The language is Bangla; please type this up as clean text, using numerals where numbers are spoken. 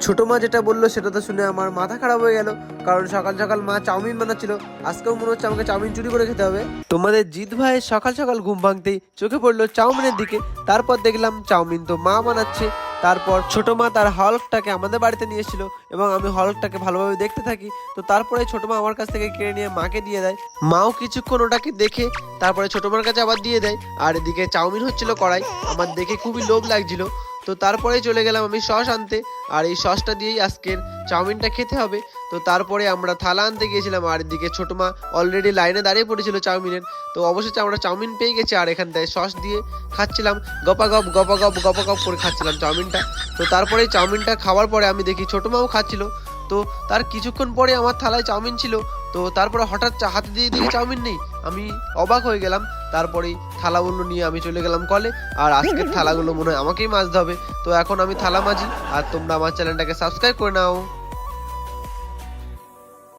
ছোট মা যেটা বললো সেটা তো শুনে আমার মাথা খারাপ হয়ে গেল, কারণ সকাল সকাল মা চাউমিন বানাচ্ছিল। আজকেও মনে হচ্ছে আমাকে চাউমিন চুরি করে খেতে হবে। তোমাদের জিৎ ভাইয়ের সকাল সকাল ঘুম ভাঙতেই চোখে পড়লো চাউমিনের দিকে। তারপর দেখলাম চাউমিন তো মা বানাচ্ছে। তারপর ছোট মা তার হলকটাকে আমাদের বাড়িতে নিয়ে এসেছিল এবং আমি হলকটাকে ভালোভাবে দেখতে থাকি। তো তারপরে ছোট মা আমার কাছ থেকে কেড়ে নিয়ে মাকে দিয়ে দেয়। মাও কিছুক্ষণ ওটাকে দেখে তারপরে ছোট মার কাছে আবার দিয়ে দেয়। আর এদিকে চাউমিন হচ্ছিল কড়াই, আমার দেখে খুবই লোভ লাগছিল। তো তারপরে চলে গেলাম আমি সস আনতে, আর এই সসটা দিয়েই আজকের চাউমিনটা খেতে হবে। তো তারপরে আমরা থালা আনতে গিয়েছিলাম, আর এদিকে ছোট মা অলরেডি লাইনে দাঁড়িয়ে পড়েছিল চাউমিনের। তো অবশেষে আমরা চাউমিন পেয়ে গেছি, আর এখানটায় সস দিয়ে খাচ্ছিলাম, গপাগপ গপাগপ গপাগপ করে খাচ্ছিলাম চাউমিনটা। তো তারপরে চাউমিনটা খাওয়ার পরে আমি দেখি ছোট মাও খাচ্ছিল। তো তার কিছুক্ষণ পরে আমার থালায় চাউমিন ছিল। তো তারপরে হঠাৎ হাতে দিয়ে দিকে চাউমিন নেই, আমি অবাক হয়ে গেলাম। তারপরেই থালাগুলো নিয়ে আমি চলে গেলাম কলে, আর আজকের থালাগুলো মনে হয় আমাকেই মাজতে হবে। তো এখন আমি থালা মাজি, আর তোমরা আমার চ্যানেলটাকে সাবস্ক্রাইব করে নাও।